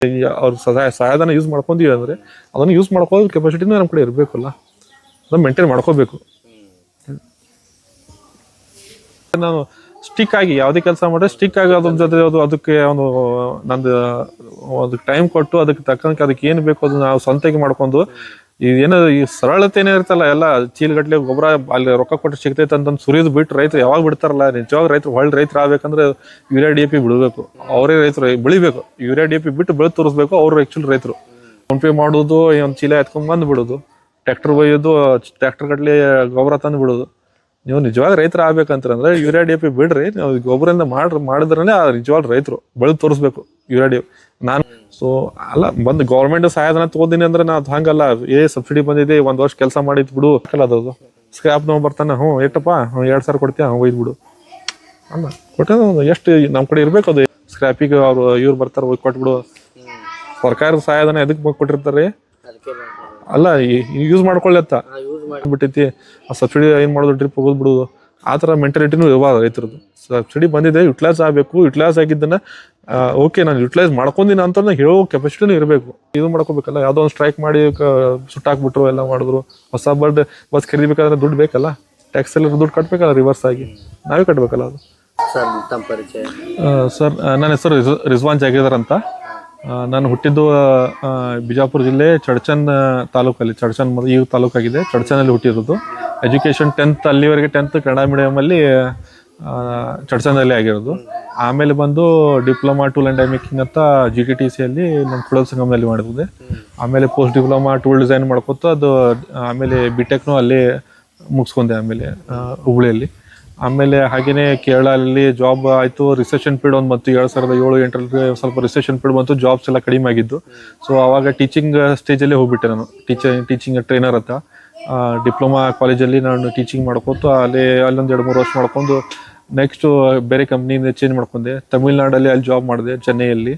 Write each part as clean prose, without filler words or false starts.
ಅವ್ರ ಸಹಾಯಧನ ಯೂಸ್ ಮಾಡ್ಕೊಂತೀವಿ ಅಂದರೆ ಅದನ್ನು ಯೂಸ್ ಮಾಡ್ಕೊಳ್ಳೋ ಕೆಪಾಸಿಟಿನೂ ನಮ್ಮ ಕಡೆ ಇರಬೇಕಲ್ಲ, ಅದನ್ನು ಮೇಂಟೈನ್ ಮಾಡ್ಕೋಬೇಕು. ನಾನು ಸ್ಟಿಕ್ ಆಗಿ ಯಾವುದೇ ಕೆಲಸ ಮಾಡಿದ್ರೆ ಸ್ಟಿಕ್ ಆಗಿ ಅದ್ರ ಜೊತೆ ಅದಕ್ಕೆ ಒಂದು ನಂದು ಅದಕ್ಕೆ ಟೈಮ್ ಕೊಟ್ಟು ಅದಕ್ಕೆ ತಕ್ಕಂಗೆ ಅದಕ್ಕೆ ಏನು ಬೇಕು ಅದನ್ನ ನಾವು ಸ್ವಂತಕ್ಕೆ ಮಾಡ್ಕೊಂಡು ಏನೋ ಈ ಸರಳತೆನೇ ಇರ್ತಲ್ಲ, ಎಲ್ಲ ಚೀಲಗಟ್ಲೆ ಗೊಬ್ಬರ ಅಲ್ಲಿ ರೊಕ್ಕ ಕೊಟ್ಟು ಸಿಗ್ತೈತೆ ಅಂತಂದು ಸುರಿದು ಬಿಟ್ಟು ರೈತರು ಯಾವಾಗ ಬಿಡ್ತಾರಲ್ಲ, ನಿಜವಾಗ ರೈತರು ಒಳ್ಳೆ ರೈತರು ಆಗ್ಬೇಕಂದ್ರೆ ಯೂರಿಯಾ DAP ಬಿಡಬೇಕು. ಅವರೇ ರೈತರು ಬೆಳಿಬೇಕು, ಯೂರಿಯಾ DAP ಬಿಟ್ಟು ಬೆಳೆ ತೋರಿಸ್ಬೇಕು. ಅವರು ಆ್ಯಕ್ಚುಲಿ ರೈತರು ಫೋನ್ ಪೇ ಮಾಡೋದು, ಒಂದು ಚೀಲ ಎತ್ಕೊಂಡ್ ಬಂದು ಬಿಡೋದು, ಟ್ರ್ಯಾಕ್ಟರ್ ಒಯ್ಯೋದು, ಟ್ರ್ಯಾಕ್ಟರ್ ಗಟ್ಲೆ ಗೊಬ್ಬರ ತಂದು ಬಿಡೋದು. ನೀವು ನಿಜವಾಗ ರೈತರು ಆಗ್ಬೇಕಂತಂದ್ರೆ ಯೂರಿಯಾ DAP ಬಿಡ್ರಿ, ನೀವು ಗೊಬ್ಬರದಿಂದ ಮಾಡಿದ್ರೆ ನಿಜವಾದ ರೈತರು ಬೆಳೆದು ತೋರಿಸ್ಬೇಕು ಯೂರಿಯಾ DAP. ನಾನು ಸೊ ಅಲ್ಲ ಬಂದು ಗೌರ್ಮೆಂಟ್ ಸಹಾಯಧನ ತಗೋದಿನಿ ಅಂದ್ರೆ ನಾವು ಹಂಗಲ್ಲ, ಸಬ್ಸಿಡಿ ಬಂದಿದೆ, 1 ವರ್ಷ ಕೆಲಸ ಮಾಡಿದ್ ಬಿಡು ಅಲ್ಲ, ಅದು ಸ್ಕ್ರಾಪ್ ನಾವು ಬರ್ತಾನೆ, ಎಷ್ಟಪ್ಪ 2,000 ಕೊಡ್ತೀಯ, ಒಯ್ದು ಬಿಡು ಅಲ್ಲ ಕೊಟ್ಟೆ. ಎಷ್ಟು ನಮ್ಮ ಕಡೆ ಇರ್ಬೇಕು ಅದು ಸ್ಕ್ರಾಪಿಗೆ, ಅವ್ರು ಇವ್ರು ಬರ್ತಾರೆ ಹೋಗಿ ಕೊಟ್ಬಿಡು. ಸರ್ಕಾರದ ಸಹಾಯಧನ ಎದಕ್ಕೆ ಕೊಟ್ಟಿರ್ತಾರೆ ಅಲ್ಲ, ಯೂಸ್ ಮಾಡ್ಕೊಳ್ಳತ್ತ ಬಿಟ್ಟೈತಿ, ಆ ಸಬ್ಸಿಡಿ ಏನ್ ಮಾಡೋದು, ಟ್ರಿಪ್ ಹೋಗೋದು ಬಿಡುದು, ಆ ಥರ ಮೆಂಟಾಲಿಟಿನೂ ಇವಾಗ ರೈತರದ್ದು. ಸಬ್ಸಿಡಿ ಬಂದಿದೆ, ಯುಟಿಲೈಸ್ ಆಗಬೇಕು. ಯುಟಿಲೈಸ್ ಆಗಿದ್ದನ್ನ ಓಕೆ ನಾನು ಯುಟಿಲೈಸ್ ಮಾಡ್ಕೊಂಡಿನ ಅಂತ ಹೇಳೋ ಕೆಪಾಸಿಟಿನೂ ಇರಬೇಕು. ಇದು ಮಾಡ್ಕೋಬೇಕಲ್ಲ, ಯಾವುದೋ ಒಂದು ಸ್ಟ್ರೈಕ್ ಮಾಡಿ ಸುಟ್ಟಾಕ್ಬಿಟ್ರು, ಎಲ್ಲ ಮಾಡಿದ್ರು. ಹೊಸ ಬಸ್ ಖರೀದಿಬೇಕಾದ್ರೆ ದುಡ್ಡು ಬೇಕಲ್ಲ, ಟ್ಯಾಕ್ಸ್ ಎಲ್ಲ ದುಡ್ಡು ಕಟ್ಬೇಕಲ್ಲ, ರಿವರ್ಸ್ ಆಗಿ ನಾವೇ ಕಟ್ಬೇಕಲ್ಲ ಅದು. ಸರ್ ನನ್ನ ಹೆಸರು ರಿಜ್ವಾನ್ ಜಾಗೀರ್ದಾರ್ ಅಂತ. ನಾನು ಹುಟ್ಟಿದ್ದು ಬಿಜಾಪುರ ಜಿಲ್ಲೆ ಚಡ್ಚನ್ ತಾಲೂಕಲ್ಲಿ, ಚಡ್ಚನ್ ಈ ತಾಲೂಕಾಗಿದೆ, ಚಡ್ಚನಲ್ಲಿ ಹುಟ್ಟಿರೋದು. ಎಜುಕೇಷನ್ 10th ಅಲ್ಲಿವರೆಗೆ 10th ಕನ್ನಡ ಮೀಡಿಯಮಲ್ಲಿ ಚಡ್ಚನಲ್ಲಿ ಆಗಿರೋದು. ಆಮೇಲೆ ಬಂದು diploma tool and dye making ಅಂತ GTTCಯಲ್ಲಿ ನಮ್ಮ ಕುಡಲ್ ಸಂಗಮದಲ್ಲಿ ಮಾಡಿದ್ದೆ. ಆಮೇಲೆ ಪೋಸ್ಟ್ ಡಿಪ್ಲೊಮಾ ಟೂಲ್ ಡಿಸೈನ್ ಮಾಡ್ಕೊತು, ಅದು ಆಮೇಲೆ BTechನೂ ಅಲ್ಲೇ ಮುಗಿಸ್ಕೊಂಡೆ ಆಮೇಲೆ ಹುಬ್ಳಿಯಲ್ಲಿ. ಆಮೇಲೆ ಹಾಗೇನೆ ಕೇರಳಲ್ಲಿ ಜಾಬ್ ಆಯಿತು. ರಿಸೆಷನ್ ಪೀರಿಯಡ್ ಒಂದು ಬಂತು 2007-8ರಲ್ಲಿ, ಸ್ವಲ್ಪ ರಿಸೆಷನ್ ಪೀರಿಯಡ್ ಬಂತು, ಜಾಬ್ಸ್ ಎಲ್ಲ ಕಡಿಮೆ ಆಗಿದ್ದು. ಸೊ ಆವಾಗ ಟೀಚಿಂಗ್ ಸ್ಟೇಜಲ್ಲೇ ಹೋಗ್ಬಿಟ್ಟೆ ನಾನು, ಟೀಚಿಂಗ್ ಟ್ರೈನರ್ ಅಂತ. ಡಿಪ್ಲೊಮಾ ಕಾಲೇಜಲ್ಲಿ ನಾನು ಟೀಚಿಂಗ್ ಮಾಡ್ಕೊತು, ಅಲ್ಲೊಂದು 2-3 ವರ್ಷ ಮಾಡ್ಕೊಂಡು ನೆಕ್ಸ್ಟು ಬೇರೆ ಕಂಪ್ನಿಯಿಂದ ಚೇಂಜ್ ಮಾಡ್ಕೊಂಡೆ. ತಮಿಳ್ನಾಡಲ್ಲಿ ಅಲ್ಲಿ ಜಾಬ್ ಮಾಡಿದೆ, ಚೆನ್ನೈಯಲ್ಲಿ.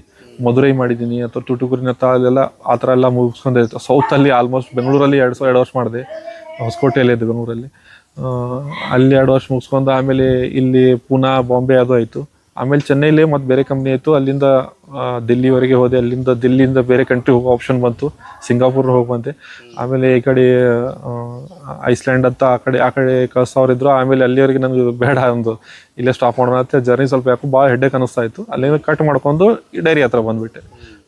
ಮಧುರೈ ಮಾಡಿದ್ದೀನಿ, ಅಥವಾ ಟುಟುಕುರಿನತ್ತ ಅಲ್ಲೆಲ್ಲ ಆ ಥರ ಎಲ್ಲ ಮುಗಿಸ್ಕೊಂಡೆ. ಸೌತಲ್ಲಿ ಆಲ್ಮೋಸ್ಟ್ ಬೆಂಗಳೂರಲ್ಲಿ 2 ವರ್ಷ ಮಾಡಿದೆ, ಹೊಸಕೋಟೆಯಲ್ಲಿ ಇದೆ ಬೆಂಗಳೂರಲ್ಲಿ. ಅಲ್ಲಿ 2 ವರ್ಷ ಮುಗಿಸ್ಕೊಂಡು ಆಮೇಲೆ ಇಲ್ಲಿ ಪೂನಾ, ಬಾಂಬೆ ಅದು ಆಯಿತು. ಆಮೇಲೆ ಚೆನ್ನೈಲಿ ಮತ್ತು ಬೇರೆ ಕಂಪ್ನಿ ಆಯಿತು. ಅಲ್ಲಿಂದ ದಿಲ್ಲಿವರೆಗೆ ಹೋದೆ. ದಿಲ್ಲಿಯಿಂದ ಬೇರೆ ಕಂಟ್ರಿ ಹೋಗೋ ಆಪ್ಷನ್ ಬಂತು, ಸಿಂಗಾಪುರ್ ಹೋಗಿ ಬಂದೆ. ಆಮೇಲೆ ಈ ಕಡೆ ಐಸ್ಲ್ಯಾಂಡ್ ಅಂತ ಆ ಕಡೆ ಕಳ್ಸೋರಿದ್ರು. ಆಮೇಲೆ ಅಲ್ಲಿವರೆಗೆ ನನಗೆ ಬೇಡ, ಒಂದು ಇಲ್ಲೇ ಸ್ಟಾಪ್ ಮಾಡೋಣ ಅಂತ ಜರ್ನಿ ಸ್ವಲ್ಪ ಯಾಕೋ ಭಾಳ ಹೆಡ್ಡೇಕ್ ಅನ್ನಿಸ್ತಾ ಇತ್ತು. ಅಲ್ಲಿಂದ ಕಟ್ ಮಾಡ್ಕೊಂಡು ಈ ಡೈರಿ ಹತ್ರ ಬಂದುಬಿಟ್ಟೆ.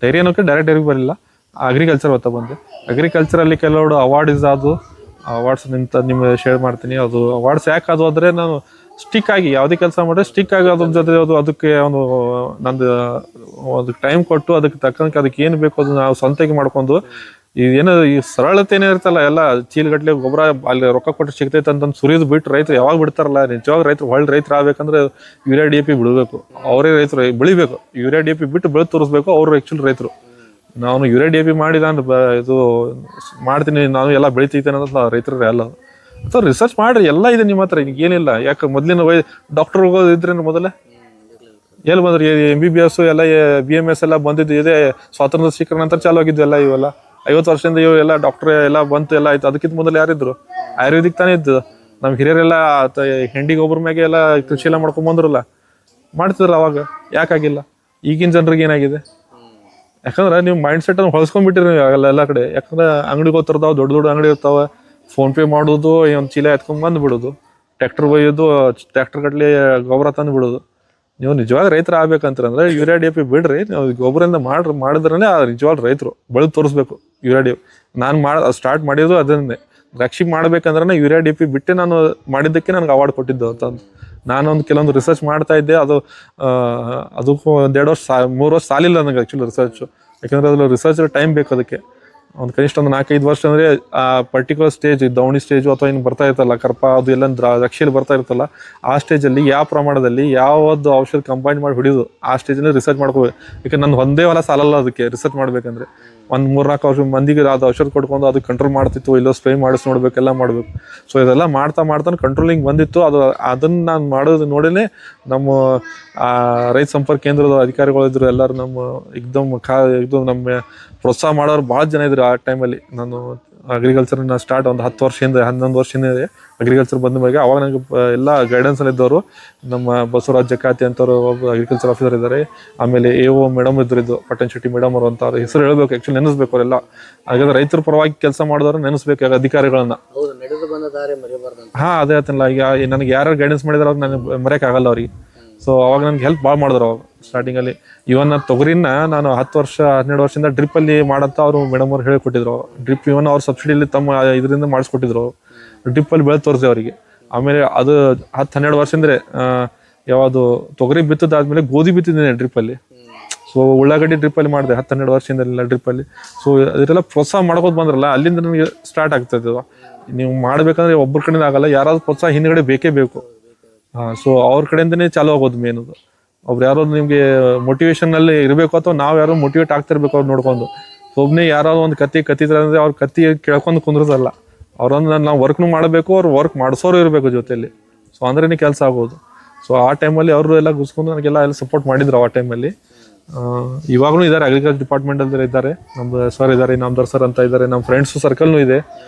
ಡೈರಿ ಅನ್ನೋಕ್ಕೆ ಡೈರೆಕ್ಟ್ ಡೈರಿಗೆ ಬರಲಿಲ್ಲ, ಅಗ್ರಿಕಲ್ಚರ್ ಹತ್ರ ಬಂದೆ. ಅಗ್ರಿಕಲ್ಚರಲ್ಲಿ ಕೆಲವು ಅವಾರ್ಡ್ಸ್ ಅದು ಅವಾರ್ಡ್ಸ್ ನಿಮ್ಮ ಶೇರ್ ಮಾಡ್ತೀನಿ. ಅದು ಅವಾರ್ಡ್ಸ್ ಯಾಕೆ ಅದು ಅಂದರೆ, ನಾನು ಸ್ಟಿಕ್ ಆಗಿ ಯಾವುದೇ ಕೆಲಸ ಮಾಡಿದ್ರೆ ಸ್ಟಿಕ್ ಆಗಿ ಅದ್ರ ಜೊತೆ ಅದಕ್ಕೆ ಒಂದು ನಂದು ಅದಕ್ಕೆ ಟೈಮ್ ಕೊಟ್ಟು ಅದಕ್ಕೆ ತಕ್ಕಂಗೆ ಅದಕ್ಕೆ ಏನು ಬೇಕು ಅದನ್ನ ನಾವು ಸ್ವಂತಕ್ಕೆ ಮಾಡ್ಕೊಂಡು ಏನೋ ಈ ಸರಳತೆನೇ ಇರ್ತಲ್ಲ, ಎಲ್ಲ ಚೀಲಗಟ್ಲೆ ಗೊಬ್ಬರ ಅಲ್ಲಿ ರೊಕ್ಕ ಕೊಟ್ಟು ಸಿಗ್ತೈತೆ ಅಂತಂದು ಸುರಿದು ಬಿಟ್ಟು ರೈತರು ಯಾವಾಗ ಬಿಡ್ತಾರಲ್ಲ, ನಿಜವಾಗ ರೈತರು ಒಳ್ಳೆ ರೈತರು ಆಗ್ಬೇಕಂದ್ರೆ ಯೂರಿಯಾ DAP ಬಿಡಬೇಕು. ಅವರೇ ರೈತರು ಬೆಳಿಬೇಕು, ಯೂರಿಯಾ DAP ಬಿಟ್ಟು ಬೆಳೆ ತೋರಿಸ್ಬೇಕು. ಅವರು ಆ್ಯಕ್ಚುಲಿ ರೈತರು. ನಾನು ಯೂರಿಯಾ DAP ಮಾಡಿ ನಾನು ಇದು ಮಾಡ್ತೀನಿ, ನಾನು ಎಲ್ಲ ಬೆಳಿತೈತೇನೆ ಅನ್ನೋದು ರೈತರೇ ಅಲ್ಲ. ಅಥವಾ ರಿಸರ್ಚ್ ಮಾಡ್ರಿ, ಎಲ್ಲ ಇದೆ ನಿಮ್ಮ ಹತ್ರ, ಏನಿಲ್ಲ. ಯಾಕೆ ಮೊದಲಿನ ಡಾಕ್ಟರ್ ಹೋಗೋದು ಇದ್ರೆ ಮೊದಲೇ ಎಲ್ಲಿ ಬಂದ್ರಿ? MBBS ಎಲ್ಲ BMS ಎಲ್ಲ ಬಂದಿದ್ದು ಇದೆ ಸ್ವಾತಂತ್ರ್ಯ ಸ್ವೀಕರಣ ನಂತರ ಚಾಲು ಆಗಿದ್ದು ಎಲ್ಲ. ಇವೆಲ್ಲ 50 ವರ್ಷದಿಂದ ಇವೆಲ್ಲ ಡಾಕ್ಟ್ರ್ ಎಲ್ಲ ಬಂತು, ಎಲ್ಲ ಆಯ್ತು. ಅದಕ್ಕಿಂತ ಮೊದಲು ಯಾರಿದ್ರು? ಆಯುರ್ವೇದಿಕ್ ತಾನೇ ಇದ್ದು. ನಮ್ಮ ಹಿರಿಯರೆಲ್ಲ ಹೆಂಡಿ ಗೊಬ್ಬರ ಮ್ಯಾಗೆ ಎಲ್ಲ ಕೃಷಿ ಎಲ್ಲ ಮಾಡ್ಕೊಂಡ್ ಬಂದ್ರಲ್ಲ, ಮಾಡ್ತಿದ್ರಲ್ಲ ಅವಾಗ. ಯಾಕಾಗಿಲ್ಲ? ಈಗಿನ ಜನರಿಗೆ ಏನಾಗಿದೆ? ಯಾಕಂದ್ರೆ ನೀವು ಮೈಂಡ್ ಸೆಟ್ ಅನ್ನು ಹೊಳ್ಸ್ಕೊಂಡ್ಬಿಟ್ಟಿರಿ ಎಲ್ಲ ಕಡೆ. ಯಾಕಂದ್ರೆ ಅಂಗಡಿಗೆ ಹೋಗ್ತಿರ್ತಾವ, ದೊಡ್ಡ ದೊಡ್ಡ ಅಂಗಡಿ ಇರ್ತಾವ. ಫೋನ್ ಪೇ ಮಾಡೋದು, ಒಂದು ಚೀಲ ಎತ್ಕೊಂಡ್ ಬಂದು ಬಿಡೋದು, ಟ್ರ್ಯಾಕ್ಟರ್ ಒಯ್ಯೋದು, ಟ್ರ್ಯಾಕ್ಟರ್ ಗಟ್ಲೆ ಗೊಬ್ಬರ ತಂದು ಬಿಡೋದು. ನೀವು ನಿಜವಾಗ ರೈತರು ಆಗ್ಬೇಕಂತಂದ್ರೆ ಯೂರಿಯಾ DAP ಬಿಡ್ರಿ, ನೀವು ಗೊಬ್ಬರದಿಂದ ಮಾಡಿದ್ರೆ ನಿಜವಾದ ರೈತರು ಬೆಳೆದು ತೋರಿಸ್ಬೇಕು ಯೂರಿಯಾ DAP. ನಾನು ಸ್ಟಾರ್ಟ್ ಮಾಡಿದ್ದು ಅದನ್ನೇ. ದ್ರಾಕ್ಷಿ ಮಾಡ್ಬೇಕಂದ್ರೆ ಯೂರಿಯಾ DAP ಬಿಟ್ಟೆ ನಾನು ಮಾಡಿದ್ದಕ್ಕೆ ನನಗೆ ಅವಾರ್ಡ್ ಕೊಟ್ಟಿದ್ದು ಅಂತಂದು. ನಾನೊಂದು ಕೆಲವೊಂದು ರಿಸರ್ಚ್ ಮಾಡ್ತಾ ಇದ್ದೆ. ಅದಕ್ಕೂ 1-2 ವರ್ಷ 3 ವರ್ಷ ಸಾಲಿಲ್ಲ ನನಗೆ ಆ್ಯಕ್ಚುಲಿ ರಿಸರ್ಚು. ಯಾಕಂದರೆ ಅದ್ರಲ್ಲಿ ರಿಸರ್ಚ್ ಟೈಮ್ ಬೇಕು ಅದಕ್ಕೆ. ಒಂದು ಕನಿಷ್ಠ ಒಂದು 4-5 ವರ್ಷ ಅಂದರೆ ಆ ಪರ್ಟಿಕ್ಯುಲರ್ ಸ್ಟೇಜ್, ದವಣಿ ಸ್ಟೇಜು ಅಥವಾ ಇನ್ನು ಬರ್ತಾ ಇರ್ತಲ್ಲ ಕರ್ಪ, ಅದು ಎಲ್ಲ ದ್ರಾಕ್ಷಿಯಲ್ಲಿ ಬರ್ತಾ ಇರ್ತಲ್ಲ, ಆ ಸ್ಟೇಜಲ್ಲಿ ಯಾವ ಪ್ರಮಾಣದಲ್ಲಿ ಯಾವುದು ಔಷಧ ಕಂಬೈನ್ ಮಾಡಿ ಹೊಡಿಯೋದು, ಆ ಸ್ಟೇಜಲ್ಲಿ ರಿಸರ್ಚ್ ಮಾಡ್ಕೋಬೇಕು. ಯಾಕಂದ್ರೆ ನನ್ನ ಒಂದೇ ಹೊಲ ಸಾಲಲ್ಲ ಅದಕ್ಕೆ ರಿಸರ್ಚ್ ಮಾಡ್ಬೇಕಂದ್ರೆ. 1-3-4 ಮಂದಿಗೆ ಅದು ಔಷಧ ಕೊಟ್ಕೊಂಡು ಅದು ಕಂಟ್ರೋಲ್ ಮಾಡ್ತಿತ್ತು, ಇಲ್ಲೋ ಸ್ಪ್ರೇ ಮಾಡಿಸಿ ನೋಡ್ಬೇಕೆಲ್ಲ ಮಾಡ್ಬೇಕು. ಸೊ ಇದೆಲ್ಲ ಮಾಡ್ತಾ ಕಂಟ್ರೋಲಿಂಗ್ ಬಂದಿತ್ತು. ಅದನ್ನು ನಾನು ಮಾಡೋದು ನೋಡಿನೇ ನಮ್ಮ ರೈತ ಸಂಪರ್ಕ ಕೇಂದ್ರದ ಅಧಿಕಾರಿಗಳಿದ್ರು, ಎಲ್ಲರೂ ನಮ್ಮ ಎಕ್ದಮ್ ನಮ್ಮ ಪ್ರೋತ್ಸಾಹ ಮಾಡೋರು ಭಾಳ ಜನ ಇದ್ರು ಆ ಟೈಮಲ್ಲಿ. ನಾನು ಅಗ್ರಿಕಲ್ಚರ್ ಸ್ಟಾರ್ಟ್ ಒಂದು 10 ವರ್ಷದಿಂದ 11 ವರ್ಷದಿಂದ ಅಗ್ರಿಕಲ್ಚರ್ ಬಂದ ಮೇಲೆ ಅವಾಗ ನನಗೆ ಎಲ್ಲ ಗೈಡೆನ್ಸ್ ಅಲ್ಲಿ ಇದ್ದವರು ನಮ್ಮ ಬಸವರಾಜ್ ಜಕಾತಿ ಅಂತವ್ರು ಒಬ್ಬ ಅಗ್ರಿಕಲ್ಚರ್ ಆಫೀಸರ್ ಇದ್ದಾರೆ. ಆಮೇಲೆ AO ಮೇಡಮ್ ಇದ್ದು ಪಟ್ಟಣ ಶೆಟ್ಟಿ ಮೇಡಮ್ ಅವರು ಅಂತ ಅವ್ರ ಹೆಸರು ಹೇಳ್ಬೇಕು, ಆಕ್ಚುಲಿ ನೆನೆಸ್ಬೇಕು ಅವರೆಲ್ಲ. ಹಾಗಾದ್ರೆ ರೈತರ ಪರವಾಗಿ ಕೆಲಸ ಮಾಡಿದವ್ರು ನೆನೆಸ್ಬೇಕು ಅಧಿಕಾರಿಗಳನ್ನ. ಹಾ ಅದೇ ಆತಲ್ಲ, ಈಗ ನನಗೆ ಯಾರು ಗೈಡೆನ್ಸ್ ಮಾಡಿದಾರ ಅವ್ರು ನನಗೆ ಮರೆಯಕ್ ಆಗಲ್ಲ ಅವ್ರಿಗೆ. ಸೊ ಅವಾಗ ನನ್ಗೆ ಹೆಲ್ಪ್ ಭಾಳ ಮಾಡಿದ್ರು ಅವಾಗ ಸ್ಟಾರ್ಟಿಂಗ್ ಅಲ್ಲಿ. ಇವನ್ ತೊಗರಿನ ನಾನು 10 ವರ್ಷ 12 ವರ್ಷದಿಂದ ಡ್ರಿಪ್ ಅಲ್ಲಿ ಮಾಡಂತ ಅವರು ಮೇಡಮ್ ಅವ್ರು ಹೇಳಿಕೊಟ್ಟಿದ್ರು. ಡ್ರಿಪ್ ಇವನ್ ಅವ್ರ ಸಬ್ಸಿಡಿಲಿ ತಮ್ಮ ಇದರಿಂದ ಮಾಡಿಸ್ಕೊಟ್ಟಿದ್ರು. ಡ್ರಿಪ್ ಅಲ್ಲಿ ಬೆಳೆ ತೋರಿಸಿ ಅವರಿಗೆ. ಆಮೇಲೆ ಅದು 10-12 ವರ್ಷ ಅಂದ್ರೆ ಯಾವುದು ತೊಗರಿ ಬಿತ್ತದಾದ್ಮೇಲೆ ಗೋಧಿ ಬಿತ್ತಿದ್ದೇನೆ ಡ್ರಿಪ್ ಅಲ್ಲಿ. ಸೊ ಉಳ್ಳಾಗಡ್ಡಿ ಡ್ರಿಪ್ ಅಲ್ಲಿ ಮಾಡಿದೆ 10-12 ವರ್ಷದಿಂದ ಡ್ರಿಪ್ ಅಲ್ಲಿ. ಸೊ ಅದರೆಲ್ಲ ಪ್ರೋತ್ಸಾಹ ಮಾಡ್ಕೋತ ಬಂದ್ರಲ್ಲ, ಅಲ್ಲಿಂದ ನನಗೆ ಸ್ಟಾರ್ಟ್ ಆಗ್ತದೆ. ನೀವು ಮಾಡ್ಬೇಕಂದ್ರೆ ಒಬ್ಬರ ಕಡೆಯಿಂದ ಆಗಲ್ಲ, ಯಾರಾದ್ರೂ ಪ್ರೋತ್ಸಾಹ ಹಿಂದ್ಗಡೆ ಬೇಕೇ ಬೇಕು. ಸೊ ಅವ್ರ ಕಡೆಯಿಂದನೇ ಚಾಲು ಆಗೋದು ಮೇನ್. ಅದು ಒಬ್ರು ಯಾರೋ ನಿಮ್ಗೆ ಮೋಟಿವೇಶನ್ ಅಲ್ಲಿ ಇರಬೇಕು, ಅಥವಾ ನಾವ್ ಯಾರೋ ಮೋಟಿವೇಟ್ ಆಗ್ತಿರ್ಬೇಕು ಅವ್ರು ನೋಡ್ಕೊಂಡು. ಒಬ್ನೇ ಯಾರಾದ್ರು ಒಂದು ಕತ್ತಿದ್ರೆ ಅಂದ್ರೆ ಅವ್ರ ಕತ್ತಿ ಕೇಳ್ಕೊಂಡು ಕುಂದ್ರದಲ್ಲ. ಅವ್ರನ್ನ ನಾವು ವರ್ಕ್ನು ಮಾಡಬೇಕು, ಅವ್ರು ವರ್ಕ್ ಮಾಡಿಸೋರು ಇರಬೇಕು ಜೊತೆಲಿ. ಸೊ ಅಂದ್ರೇನೆ ಕೆಲಸ ಆಗೋದು. ಸೊ ಆ ಟೈಮಲ್ಲಿ ಅವರು ಎಲ್ಲ ಗುಸ್ಕೊಂಡು ನನಗೆಲ್ಲ ಸಪೋರ್ಟ್ ಮಾಡಿದ್ರು ಆ ಟೈಮಲ್ಲಿ. ಇವಾಗೂ ಇದ್ದಾರೆ ಅಗ್ರಿಕಲ್ಚರ್ ಡಿಪಾರ್ಟ್ಮೆಂಟ್ ಅಲ್ಲಿ ಇದ್ದಾರೆ. ನಮ್ದು ಸರ್ ಇದ್ದಾರೆ, ಇನಾಮದಾರ್ ಸರ್ ಅಂತ ಇದ್ದಾರೆ. ನಮ್ಮ ಫ್ರೆಂಡ್ಸ್ ಸರ್ಕಲ್ನು ಇದೆ.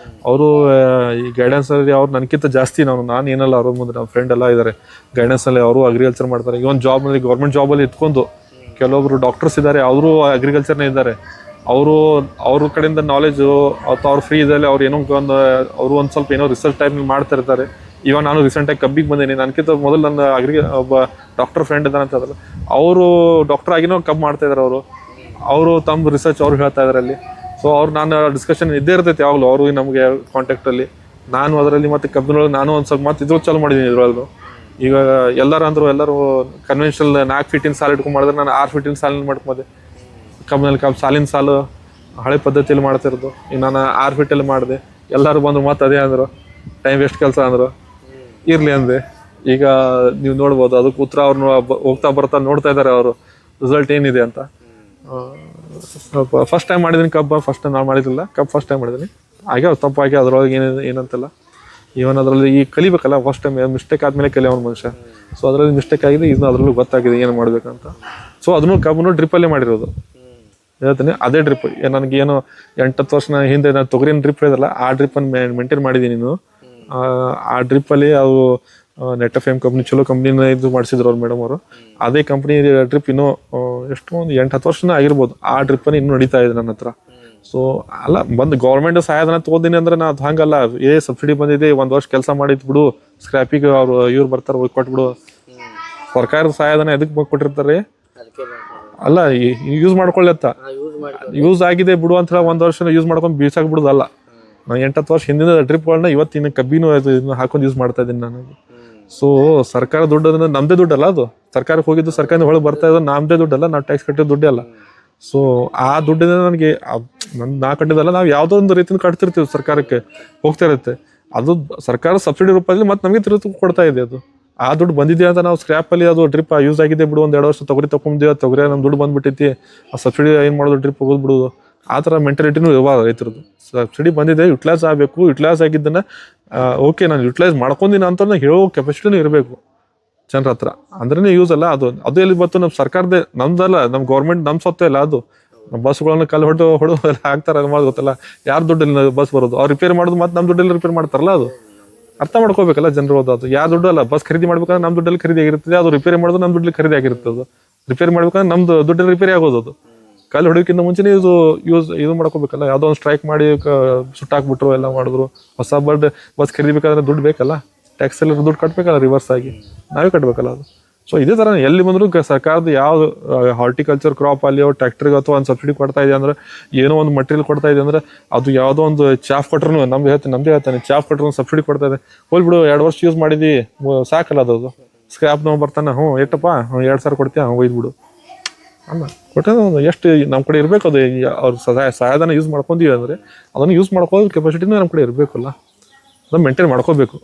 ಅವರು ಈ ಗೈಡೆನ್ಸ್ ಅಲ್ಲಿ ಅವ್ರು ನನಗಿಂತ ಜಾಸ್ತಿ ನಾನು ಏನಲ್ಲ ಅವ್ರ ಮುಂದೆ ನಮ್ಮ ಫ್ರೆಂಡ್ ಎಲ್ಲ ಇದ್ದಾರೆ ಗೈಡೆನ್ಸ್ ಅಲ್ಲಿ. ಅವರು ಅಗ್ರಿಕಲ್ಚರ್ ಮಾಡ್ತಾರೆ. ಈ ಒಂದು ಜಾಬ್ ಅಲ್ಲಿ ಗೌರ್ಮೆಂಟ್ ಜಾಬ್ ಅಲ್ಲಿ ಇಟ್ಕೊಂಡು ಕೆಲವೊಬ್ರು ಡಾಕ್ಟರ್ಸ್ ಇದ್ದಾರೆ, ಅವರು ಅಗ್ರಿಕಲ್ಚರ್ನೇ ಇದ್ದಾರೆ. ಅವ್ರ ಕಡೆಯಿಂದ ನಾಲೆಜು ಅಥವಾ ಅವ್ರು ಫ್ರೀ ಇದ್ದಲ್ಲಿ ಅವ್ರು ಏನೋ ಅವರು ಒಂದು ಸ್ವಲ್ಪ ಏನೋ ರಿಸರ್ಚ್ ಟೈಪ್ ಮಾಡ್ತಾ ಇರ್ತಾರೆ. ಇವಾಗ ನಾನು ರೀಸೆಂಟಾಗಿ ಕಬ್ಬಿಗೆ ಬಂದೇನೆ. ನನಗಿಂತ ಮೊದಲು ನನ್ನ ಒಬ್ಬ ಡಾಕ್ಟರ್ ಫ್ರೆಂಡ್ ಇದ್ದಾನೆ ಅಂತಂದ್ರೆ, ಅವರು ಡಾಕ್ಟರ್ ಆಗಿನೋ ಕಬ್ಬು ಮಾಡ್ತಾ ಇದಾರೆ. ಅವರು ತಮ್ಮ ರಿಸರ್ಚ್ ಅವ್ರು ಹೇಳ್ತಾ ಇದಾರೆ ಅಲ್ಲಿ. ಸೊ ನಾನು ಡಿಸ್ಕಷನ್ ಇದ್ದೇ ಇರ್ತೈತೆ ಯಾವಾಗಲೂ ಅವರು ನಮಗೆ ಕಾಂಟ್ಯಾಕ್ಟಲ್ಲಿ. ನಾನು ಅದರಲ್ಲಿ ಮತ್ತೆ ಕಬ್ಬಿನೊಳಗೆ ನಾನು ಒಂದು ಸ್ವಲ್ಪ ಮತ್ತೆ ಇದ್ರೊಳಗೆ ಚಾಲು ಮಾಡಿದ್ದೀನಿ. ಇದ್ರೊಳಗೆ ಈಗ ಎಲ್ಲರೂ ಕನ್ವೆನ್ಷನಲ್ 4 ಫೀಟಿನ ಸಾಲು ಇಟ್ಕೊಂಡು ಮಾಡಿದ್ರೆ, ನಾನು 6 ಫೀಟಿನ ಸಾಲಿನ ಮಾಡ್ಕೊಂಡೆ. ಕಬ್ಬಿನಲ್ಲಿ ಸಾಲಿನ ಸಾಲು ಹಳೆ ಪದ್ಧತಿಯಲ್ಲಿ ಮಾಡ್ತಿರೋದು. ಈಗ ನಾನು 6 ಫೀಟಲ್ಲಿ ಮಾಡಿದೆ. ಎಲ್ಲರೂ ಬಂದರು ಮತ್ತೆ ಅದೇ ಅಂದರು, ಟೈಮ್ ವೇಸ್ಟ್ ಕೆಲಸ ಅಂದರು. ಇರ್ಲಿ ಅಂದೆ. ಈಗ ನೀವು ನೋಡ್ಬೋದು ಅದಕ್ಕೆ ಉತ್ತರ ಅವ್ರನ್ನ ಹೋಗ್ತಾ ಬರ್ತಾ ನೋಡ್ತಾ ಇದ್ದಾರೆ ಅವರು ರಿಸಲ್ಟ್ ಏನಿದೆ ಅಂತ. ಸ್ವಲ್ಪ ಫಸ್ಟ್ ಟೈಮ್ ಮಾಡಿದ್ದೀನಿ ಕಬ್ಬ. ಫಸ್ಟ್ ಟೈಮ್ ನಾನು ಮಾಡಿದಿಲ್ಲ ಕಬ್ಬು, ಫಸ್ಟ್ ಟೈಮ್ ಮಾಡಿದ್ದೀನಿ. ಹಾಗೆ ತಪ್ಪಾಗಿ ಅದ್ರೊಳಗೆ ಏನಂತಲ್ಲ. ಇವನ್ ಅದರಲ್ಲಿ ಈ ಕಲಿಬೇಕಲ್ಲ, ಫಸ್ಟ್ ಟೈಮ್ ಮಿಸ್ಟೇಕ್ ಆದ್ಮೇಲೆ ಕಲಿಯೋನು ಮನುಷ್ಯ. ಸೊ ಅದರಲ್ಲಿ ಮಿಸ್ಟೇಕ್ ಆಗಿದೆ, ಇದನ್ನ ಅದರಲ್ಲೂ ಗೊತ್ತಾಗಿದೆ ಏನು ಮಾಡ್ಬೇಕಂತ. ಸೊ ಅದನ್ನು ಕಬ್ಬನ್ನು ಡ್ರಿಪ್ಪಲ್ಲೇ ಮಾಡಿರೋದು ಹೇಳ್ತೀನಿ. ಅದೇ ಡ್ರಿಪ್ ನನಗೇನು 8-10 ವರ್ಷ ಹಿಂದೆ ನಾನು ತೊಗರಿನ ಡ್ರಿಪ್ ಹೇಳಿದಲ್ಲ, ಆ ಡ್ರಿಪ್ಪನ್ನು ಮೇಂಟೈನ್ ಮಾಡಿದ್ದೀನಿ ನೀನು. ಆ ಡ್ರಿಪ್ಪಲ್ಲಿ ಅವು ನೆಟ್-ಎಫ್-ಎಂ ಕಂಪ್ನಿ ಚಲೋ ಕಂಪ್ನಿನ ಇದು ಮಾಡಿಸಿದ್ರು ಅವ್ರು ಮೇಡಮ್ ಅವರು. ಅದೇ ಕಂಪ್ನಿ ಡ್ರಿಪ್ ಇನ್ನೂ ಎಷ್ಟು ಒಂದು 8-10 ವರ್ಷನೇ ಆಗಿರ್ಬೋದು. ಆ ಡ್ರಿಪ್ಪನ್ನು ಇನ್ನೂ ನಡೀತಾ ಇದೆ ನನ್ನ ಹತ್ರ. ಸೊ ಅಲ್ಲ ಬಂದು ಗೌರ್ಮೆಂಟ್ ಸಹಾಯಧನ ತಗೋತೀನಿ ಅಂದ್ರೆ ನಾ ಅದು ಹಂಗಲ್ಲ. ಸಬ್ಸಿಡಿ ಬಂದಿದೆ, 1 ವರ್ಷ ಕೆಲಸ ಮಾಡಿದ್ ಬಿಡು, ಸ್ಕ್ರಾಪಿಗೆ ಅವ್ರು ಇವ್ರು ಬರ್ತಾರೆ ಹೋಗಿ ಕೊಟ್ಬಿಡು. ಸರ್ಕಾರದ ಸಹಾಯಧನ ಎದಕ್ಕೆ ಕೊಟ್ಟಿರ್ತಾರೆ ಅಲ್ಲ, ಯೂಸ್ ಮಾಡ್ಕೊಳ್ಳತ್ತ. ಯೂಸ್ ಆಗಿದೆ ಬಿಡು ಅಂತ ಹೇಳಿ 1 ವರ್ಷ ಯೂಸ್ ಮಾಡ್ಕೊಂಡು ಬೀಸಾಕ್ ಬಿಡುದಲ್ಲ. ನಾನು 8-10 ವರ್ಷ ಹಿಂದಿನ ಟ್ರಿಪ್ಗಳನ್ನ ಇವತ್ತಿನ ಕಬ್ಬಿನೂ ಹಾಕೊಂಡು ಯೂಸ್ ಮಾಡ್ತಾ ಇದ್ದೀನಿ ನಾನು. ಸೊ ಸರ್ಕಾರ ದುಡ್ಡು ಅದನ್ನ ನಮ್ದೇ ದುಡ್ಡಲ್ಲ, ಅದು ಸರ್ಕಾರಕ್ಕೆ ಹೋಗಿದ್ದು ಸರ್ಕಾರದ ಒಳಗೆ ಬರ್ತಾ ಇರೋದು ನಮ್ದೇ ದುಡ್ಡಲ್ಲ, ನಾವು ಟ್ಯಾಕ್ಸ್ ಕಟ್ಟಿದ ದುಡ್ಡೇ ಅಲ್ಲ. ಸೊ ಆ ದುಡ್ಡಿನ ನನಗೆ ನಾ ಕಟ್ಟಿದಲ್ಲ, ನಾವು ಯಾವುದೋ ಒಂದು ರೀತಿಯಿಂದ ಕಟ್ತಿರ್ತೀವಿ, ಸರ್ಕಾರಕ್ಕೆ ಹೋಗ್ತಾ ಇರುತ್ತೆ. ಅದು ಸರ್ಕಾರ ಸಬ್ಸಿಡಿ ರೂಪದಲ್ಲಿ ಮತ್ತೆ ನಮಗೆ ತಿರುಗಿ ಕೊಡ್ತಾ ಇದೆ. ಅದು ಆ ದುಡ್ಡು ಬಂದಿದೆ ಅಂತ ನಾವು ಸ್ಕ್ರ್ಯಾಪಲ್ಲಿ ಅದು ಡ್ರಿಪ್ ಯೂಸ್ ಆಗಿದೆ ಬಿಡು, 1-2 ವರ್ಷ ತೊಗರಿ ತಗೊಂಡಿದ್ದೀವಿ, ತೊಗರಿ ನಮ್ಮ ದುಡ್ಡು ಬಂದ್ಬಿಟ್ಟೈತಿ, ಆ ಸಬ್ಸಿಡಿ ಏನು ಮಾಡೋದು, ಡ್ರಿಪ್ ಹೋಗೋದು ಬಿಡೋದು, ಆ ಥರ ಮೆಂಟಾಲಿಟಿನೂ ಇವಾಗ ರೈತರದ್ದು. ಸಬ್ಸಿಡಿ ಬಂದಿದೆ, ಯುಟಿಲೈಸ್ ಆಗಬೇಕು. ಯುಟಿಲೈಸ್ ಆಗಿದ್ದನ್ನು ಓಕೆ ನಾನು ಯುಟಿಲೈಸ್ ಮಾಡ್ಕೊಂಡಿನ ಅಂತ ಹೇಳೋ ಕೆಪಾಸಿಟಿನೂ ಇರಬೇಕು ಜನರ ಹತ್ರ, ಅಂದ್ರೇ ಯೂಸ್ ಅಲ್ಲ. ಅದು ಎಲ್ಲಿ ಬಂತು, ನಮ್ಮ ಸರ್ಕಾರದೇ, ನಮ್ದಲ್ಲ, ನಮ್ಮ ಗೌರ್ಮೆಂಟ್ ನಮ್ಮ ಸೊತ್ತೇ ಅಲ್ಲ ಅದು. ನಮ್ಮ ಬಸ್ಗಳನ್ನ ಕಲ್ಲು ಹೊಡು ಎಲ್ಲ ಹಾಕ್ತಾರೆ, ಮಾಡೋದು ಗೊತ್ತಲ್ಲ. ಯಾರು ದುಡ್ಡಲ್ಲಿ ಬಸ್ ಬರೋದು, ಅವ್ರು ರಿಪೇರ್ ಮಾಡೋದು ಮತ್ತೆ ನಮ್ಮ ದುಡ್ಡಲ್ಲಿ ರಿಪೇರ್ ಮಾಡ್ತಾರಲ್ಲ. ಅದು ಅರ್ಥ ಮಾಡ್ಕೋಬೇಕಲ್ಲ ಜನರು. ಅದು ಯಾರು ದುಡ್ಡು ಅಲ್ಲ, ಬಸ್ ಖರೀದಿ ಮಾಡ್ಬೇಕಂದ್ರೆ ನಮ್ಮ ದುಡ್ಡಲ್ಲಿ ಖರೀದಿ ಆಗಿರ್ತದೆ, ಅದು ರಿಪೇರಿ ಮಾಡೋದು ನಮ್ಮ ದುಡ್ಡಲ್ಲಿ ಖರೀದಿ ಆಗಿರ್ತದೆ. ಅದು ರಿಪೇರಿ ಮಾಡ್ಬೇಕಂದ್ರೆ ನಮ್ದು ದುಡ್ಡಲ್ಲಿ ರಿಪೇರಿ ಆಗೋದು. ಅದು ಕಲ್ಲು ಹೊಡೋಕ್ಕಿಂತ ಮುಂಚೆನೇ ಇದು ಮಾಡ್ಕೋಬೇಕಲ್ಲ. ಯಾವುದೋ ಒಂದು ಸ್ಟ್ರೈಕ್ ಮಾಡಿ ಸುಟ್ಟಾಕ್ಬಿಟ್ರು, ಎಲ್ಲ ಮಾಡಿದ್ರು. ಹೊಸ ಬಸ್ ಖರೀದಿಬೇಕಾದ್ರೆ ದುಡ್ಡು ಬೇಕಲ್ಲ, ಟ್ಯಾಕ್ಸ್ ಎಲ್ಲ ದುಡ್ಡು ಕಟ್ಟಬೇಕಲ್ಲ, ರಿವರ್ಸ್ ಆಗಿ ನಾವೇ ಕಟ್ಟಬೇಕಲ್ಲ ಅದು. ಸೊ ಇದೇ ಥರ ಎಲ್ಲಿ ಬಂದರೂ ಸರ್ಕಾರದ ಯಾವ್ದು ಹಾರ್ಟಿಕಲ್ಚರ್ ಕ್ರಾಪ್ ಅಲ್ಲಿ ಟ್ರ್ಯಾಕ್ಟರ್ಗೆ ಅಥವಾ ಒಂದು ಸಬ್ಸಿಡಿ ಕೊಡ್ತಾ ಇದೆ ಅಂದ್ರೆ, ಏನೋ ಒಂದು ಮಟೀರಿಯಲ್ ಕೊಡ್ತಾ ಇದೆ ಅಂದ್ರೆ, ಅದು ಯಾವುದೋ ಒಂದು ಚಾಫ್ ಕಟ್ರು ನಮ್ದೇ ಹೇಳ್ತಾನೆ ಚಾಫ್ ಕಟ್ರು ಚಾಫ್ ಕೊಡ್ತಾ ಇದೆ, ಹೋಗ್ಬಿಡು 2 ವರ್ಷ ಯೂಸ್ ಮಾಡಿದ್ವಿ ಸಾಕಲ್ಲ. ಅದು ಸ್ಕ್ರಾಪ್ ನಾವು ಬರ್ತಾನೆ, ಎಷ್ಟಪ್ಪ 2,000 ಕೊಡ್ತೀಯ, ಒಯ್ದ್ಬಿಡು ಅಲ್ಲ. ಕೊಟ್ಟದ್ದು ಎಷ್ಟು ನಮ್ಮ ಕಡೆ ಇರಬೇಕು. ಅದು ಅವ್ರು ಸಹಾಯಧನ ಯೂಸ್ ಮಾಡ್ಕೊಂತೀವಿ ಅಂದರೆ ಅದನ್ನು ಯೂಸ್ ಮಾಡ್ಕೋದು ಕೆಪಾಸಿಟಿನೂ ನಮ್ಮ ಕಡೆ ಇರಬೇಕಲ್ಲ. ಅದನ್ನು ಮೇಂಟೈನ್ ಮಾಡ್ಕೋಬೇಕು.